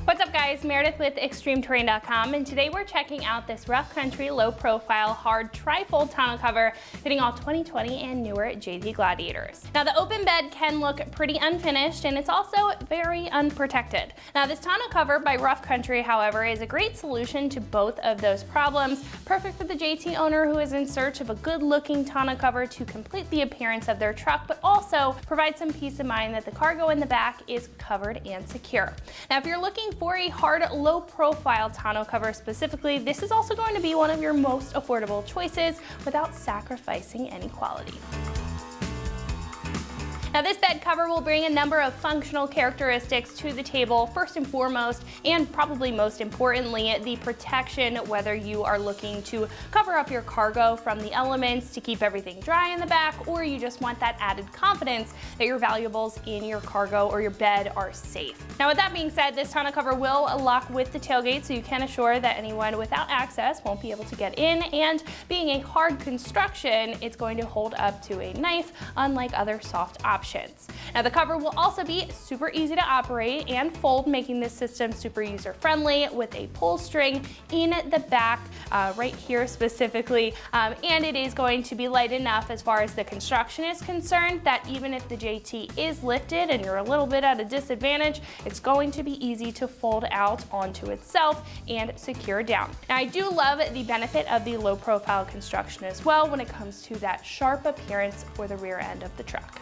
What's up guys, Meredith with ExtremeTerrain.com, and today we're checking out this rough country, low profile, hard tri-fold tonneau cover fitting all 2020 and newer JT Gladiators. Now the open bed can look pretty unfinished and it's also very unprotected. Now this tonneau cover by Rough Country, however, is a great solution to both of those problems, perfect for the JT owner who is in search of a good looking tonneau cover to complete the appearance of their truck, but also provide some peace of mind that the cargo in the back is covered and secure. Now if you're looking for a hard, low-profile tonneau cover specifically, this is also going to be one of your most affordable choices without sacrificing any quality. Now this bed cover will bring a number of functional characteristics to the table. First and foremost, and probably most importantly, the protection, whether you are looking to cover up your cargo from the elements to keep everything dry in the back, or you just want that added confidence that your valuables in your cargo or your bed are safe. Now with that being said, this tonneau cover will lock with the tailgate, so you can assure that anyone without access won't be able to get in, and being a hard construction, it's going to hold up to a knife, unlike other soft options. Now the cover will also be super easy to operate and fold, making this system super user friendly with a pull string in the back right here specifically, and it is going to be light enough as far as the construction is concerned that even if the JT is lifted and you're a little bit at a disadvantage, it's going to be easy to fold out onto itself and secure down. Now I do love the benefit of the low profile construction as well when it comes to that sharp appearance for the rear end of the truck.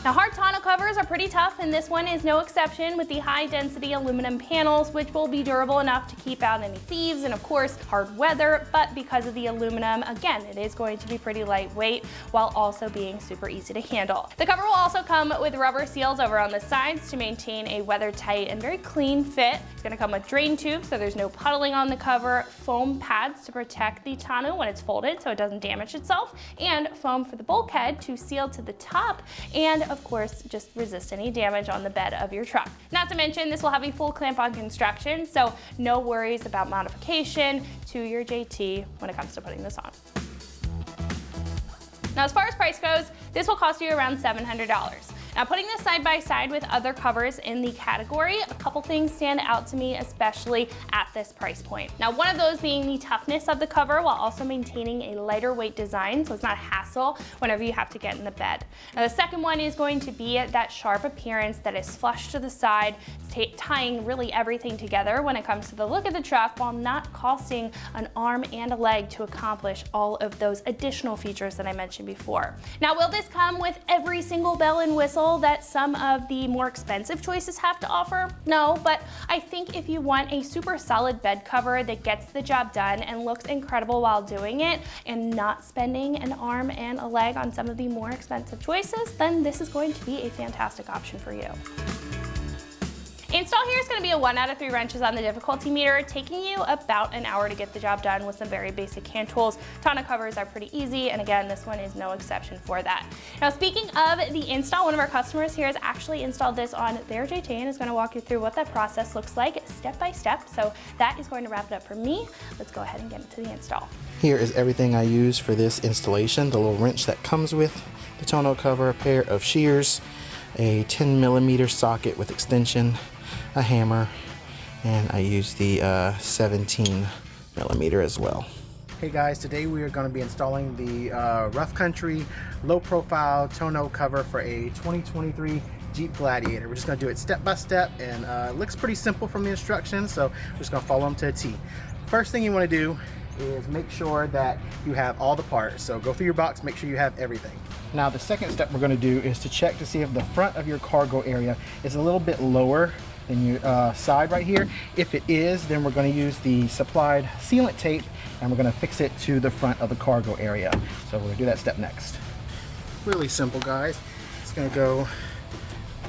Now hard tonneau covers are pretty tough, and this one is no exception with the high density aluminum panels, which will be durable enough to keep out any thieves and of course hard weather, but because of the aluminum, again, it is going to be pretty lightweight while also being super easy to handle. The cover will also come with rubber seals over on the sides to maintain a weather tight and very clean fit. It's going to come with drain tubes so there's no puddling on the cover, foam pads to protect the tonneau when it's folded so it doesn't damage itself, and foam for the bulkhead to seal to the top, and of course just resist any damage on the bed of your truck. Not to mention this will have a full clamp-on construction, so no worries about modification to your JT when it comes to putting this on. Now as far as price goes, this will cost you around $700. Now putting this side by side with other covers in the category, a couple things stand out to me, especially at this price point. Now one of those being the toughness of the cover while also maintaining a lighter weight design, so it's not a hassle whenever you have to get in the bed. Now the second one is going to be that sharp appearance that is flush to the side, tying really everything together when it comes to the look of the truck while not costing an arm and a leg to accomplish all of those additional features that I mentioned before. Now will this come with every single bell and whistle that some of the more expensive choices have to offer? No, but I think if you want a super solid bed cover that gets the job done and looks incredible while doing it and not spending an arm and a leg on some of the more expensive choices, then this is going to be a fantastic option for you. Install here is going to be a 1 out of 3 wrenches on the difficulty meter, taking you about an hour to get the job done with some very basic hand tools. Tonneau covers are pretty easy, and again, this one is no exception for that. Now speaking of the install, one of our customers here has actually installed this on their JT and is going to walk you through what that process looks like step by step. So that is going to wrap it up for me. Let's go ahead and get into the install. Here is everything I use for this installation. The little wrench that comes with the tonneau cover, a pair of shears, a 10mm socket with extension, a hammer, and I use the 17mm as well. Hey guys, today we are going to be installing the Rough Country low profile tonneau cover for a 2023 Jeep Gladiator. We're just going to do it step by step, and it looks pretty simple from the instructions, so we're just going to follow them to a T. First thing you want to do is make sure that you have all the parts. So go through your box, make sure you have everything. Now the second step we're going to do is to check to see if the front of your cargo area is a little bit lower than your side right here. If it is, then we're going to use the supplied sealant tape and we're going to fix it to the front of the cargo area. So we're going to do that step next. Really simple, guys. It's going to go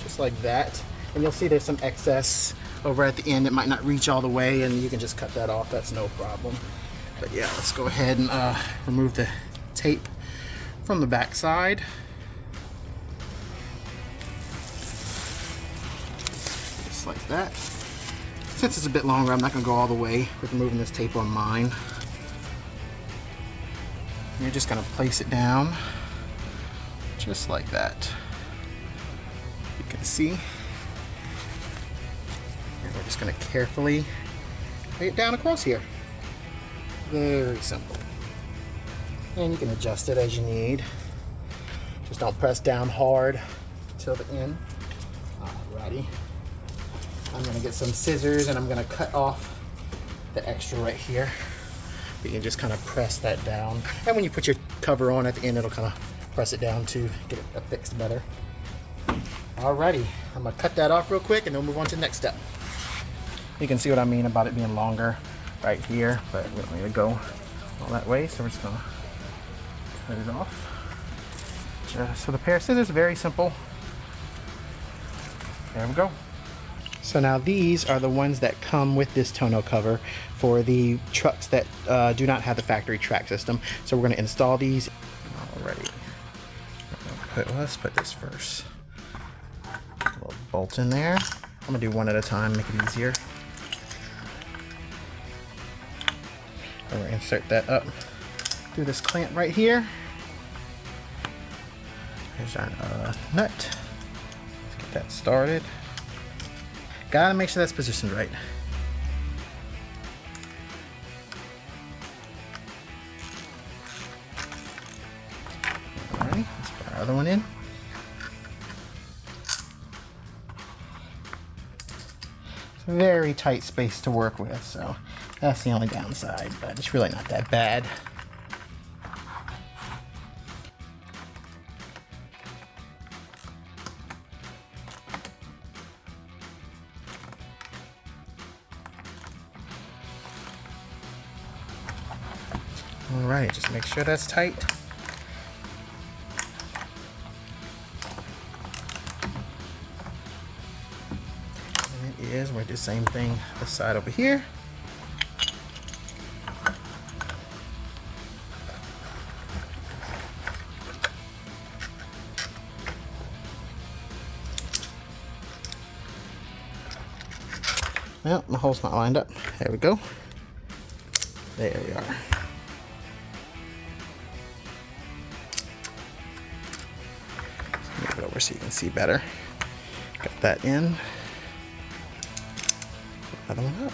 just like that, and you'll see there's some excess over at the end. It might not reach all the way, and you can just cut that off. That's no problem. But yeah, let's go ahead and remove the tape from the back side. Just like that. Since it's a bit longer, I'm not going to go all the way with removing this tape on mine. And you're just going to place it down just like that. You can see. just gonna carefully lay it down across here. Very simple. And you can adjust it as you need. Just don't press down hard till the end. Alrighty. I'm gonna get some scissors and I'm gonna cut off the extra right here. You can just kind of press that down. And when you put your cover on at the end, it'll kind of press it down to get it affixed better. Alrighty, I'm gonna cut that off real quick and then we'll move on to the next step. You can see what I mean about it being longer right here, but we don't need to go all that way, so we're just gonna cut it off. Just with a pair of scissors, very simple. There we go. So now these are the ones that come with this tonneau cover for the trucks that do not have the factory track system. So we're gonna install these already. Let's put this first. A little bolt in there. I'm gonna do one at a time, make it easier. And we're gonna insert that up through this clamp right here. Here's our nut. Let's get that started. Gotta make sure that's positioned right. Alright, let's put our other one in. It's a very tight space to work with, so that's the only downside, but it's really not that bad. Alright, just make sure that's tight. And it is, we're doing the same thing this side over here. Well, my hole's not lined up. There we go. There we are. Move it over so you can see better. Got that in. Another one up.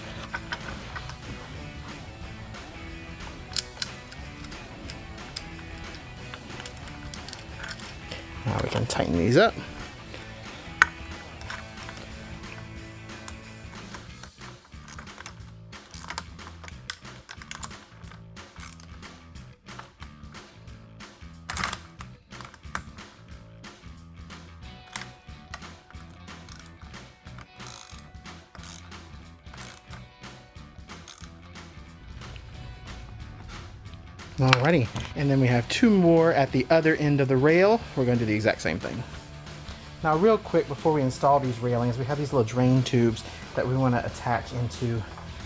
Now we can tighten these up. Alrighty, and then we have two more at the other end of the rail. We're going to do the exact same thing. Now real quick, before we install these railings, we have these little drain tubes that we want to attach into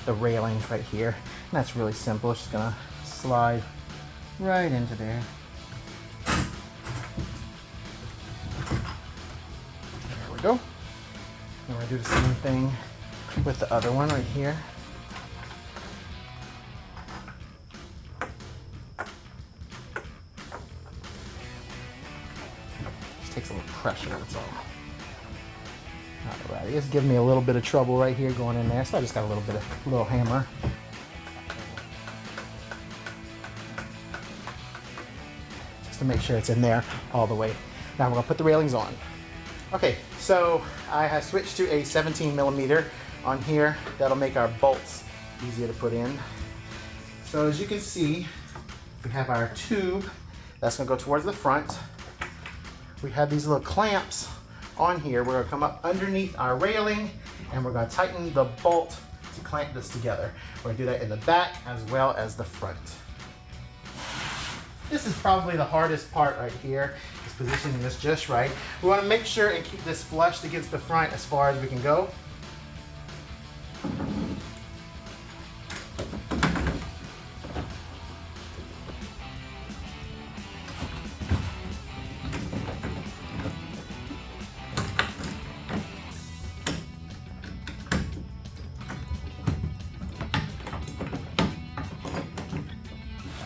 the railings right here. And that's really simple. It's just going to slide right into there. There we go. And we're going to do the same thing with the other one right here. Takes a little pressure, that's all. Alright, it's giving me a little bit of trouble right here going in there, so I just got a little hammer. Just to make sure it's in there all the way. Now we're gonna put the railings on. Okay, so I have switched to a 17mm on here. That'll make our bolts easier to put in. So as you can see, we have our tube that's gonna go towards the front. We have these little clamps on here. We're gonna come up underneath our railing and we're gonna tighten the bolt to clamp this together. We're gonna do that in the back as well as the front. This is probably the hardest part right here, is positioning this just right. We wanna make sure and keep this flushed against the front as far as we can go.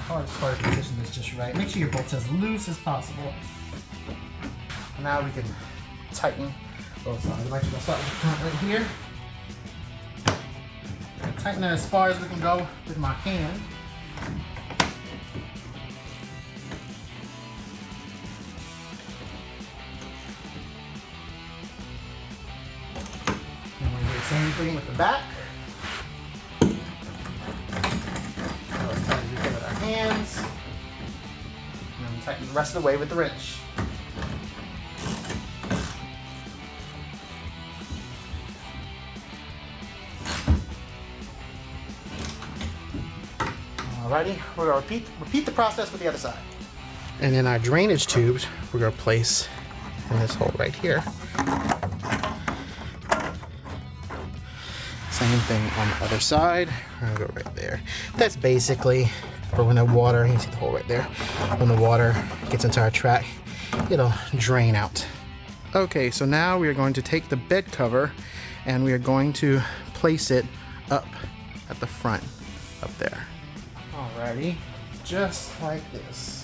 Hardest part is position this just right. Make sure your bolt's as loose as possible. Now we can tighten both sides. I'm actually gonna start with the front right here. tighten it as far as we can go with my hand. And we're gonna do the same thing with the back. As tight as we can with our hands. And then tighten the rest of the way with the wrench. Alrighty, we're gonna repeat the process with the other side. And then our drainage tubes, we're gonna place in this hole right here. Same thing on the other side. We're gonna go right there. That's basically for when the water, you can see the hole right there. When the water gets into our track, it'll drain out. Okay, so now we are going to take the bed cover and we are going to place it up at the front, up there. Alrighty, just like this.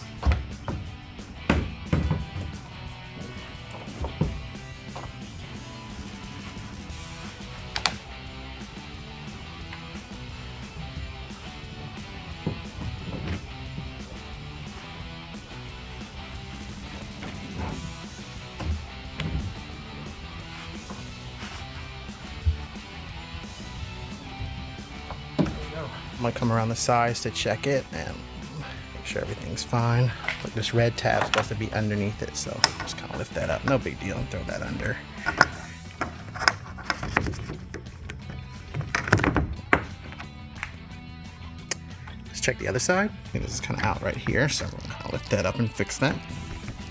I'm gonna come around the sides to check it and make sure everything's fine. Look, this red tab's supposed to be underneath it, so just kind of lift that up. No big deal, and throw that under. Let's check the other side. I think this is kind of out right here, so we'll kind of lift that up and fix that.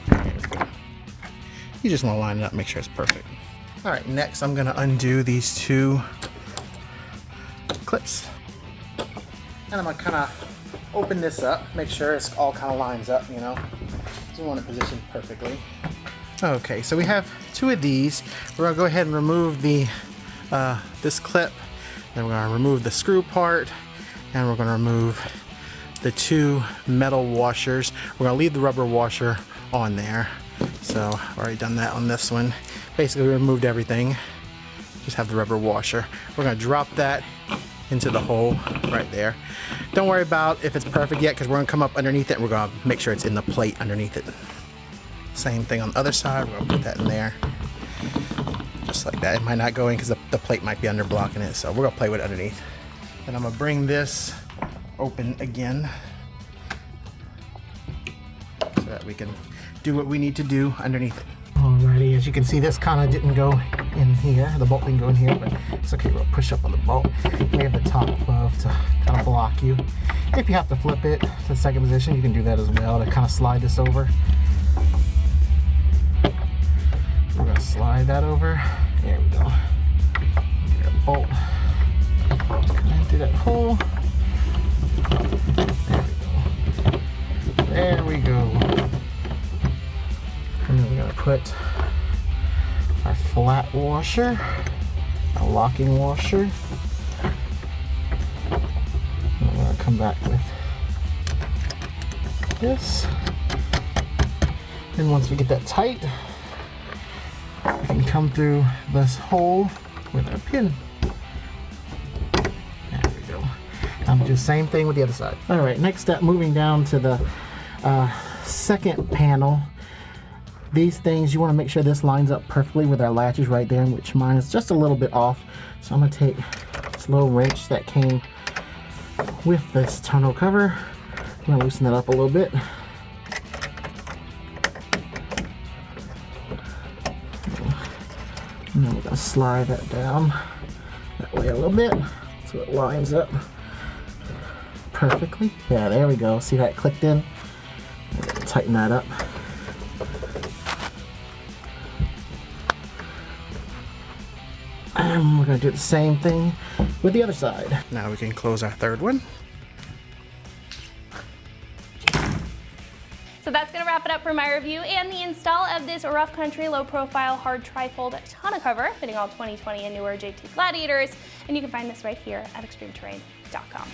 There we go. You just want to line it up, make sure it's perfect. All right, next I'm gonna undo these two clips. And I'm gonna kind of open this up, make sure it's all kind of lines up, you know. So we want it positioned perfectly. Okay, so we have two of these. We're gonna go ahead and remove the this clip. Then we're gonna remove the screw part, and we're gonna remove the two metal washers. We're gonna leave the rubber washer on there. So I've already done that on this one. Basically, we removed everything. Just have the rubber washer. We're gonna drop that into the hole right there. Don't worry about if it's perfect yet, because we're gonna come up underneath it and we're gonna make sure it's in the plate underneath it. Same thing on the other side. We're gonna put that in there, just like that. It might not go in because the plate might be under blocking it, so we're gonna play with it underneath. And I'm gonna bring this open again so that we can do what we need to do underneath it. Alrighty, as you can see, this kind of didn't go in here. The bolt didn't go in here, but it's okay. We'll push up on the bolt. We have the top above to kind of block you. If you have to flip it to the second position, you can do that as well to kind of slide this over. We're going to slide that over. There we go. Get that bolt. Come into that hole. There we go. There we go. And then we're going to put our flat washer, our locking washer. And we're going to come back with this. And once we get that tight, we can come through this hole with our pin. There we go. I'm do the same thing with the other side. All right, next step, moving down to the second panel. These things, you want to make sure this lines up perfectly with our latches right there, which mine is just a little bit off. So I'm going to take this little wrench that came with this tonneau cover. I'm going to loosen it up a little bit. And then we're going to slide that down that way a little bit so it lines up perfectly. Yeah, there we go. See how it clicked in? Tighten that up. And we're going to do the same thing with the other side. Now we can close our third one. So that's going to wrap it up for my review and the install of this Rough Country Low Profile Hard Trifold tonneau cover fitting all 2020 and newer JT Gladiators. And you can find this right here at extremeterrain.com.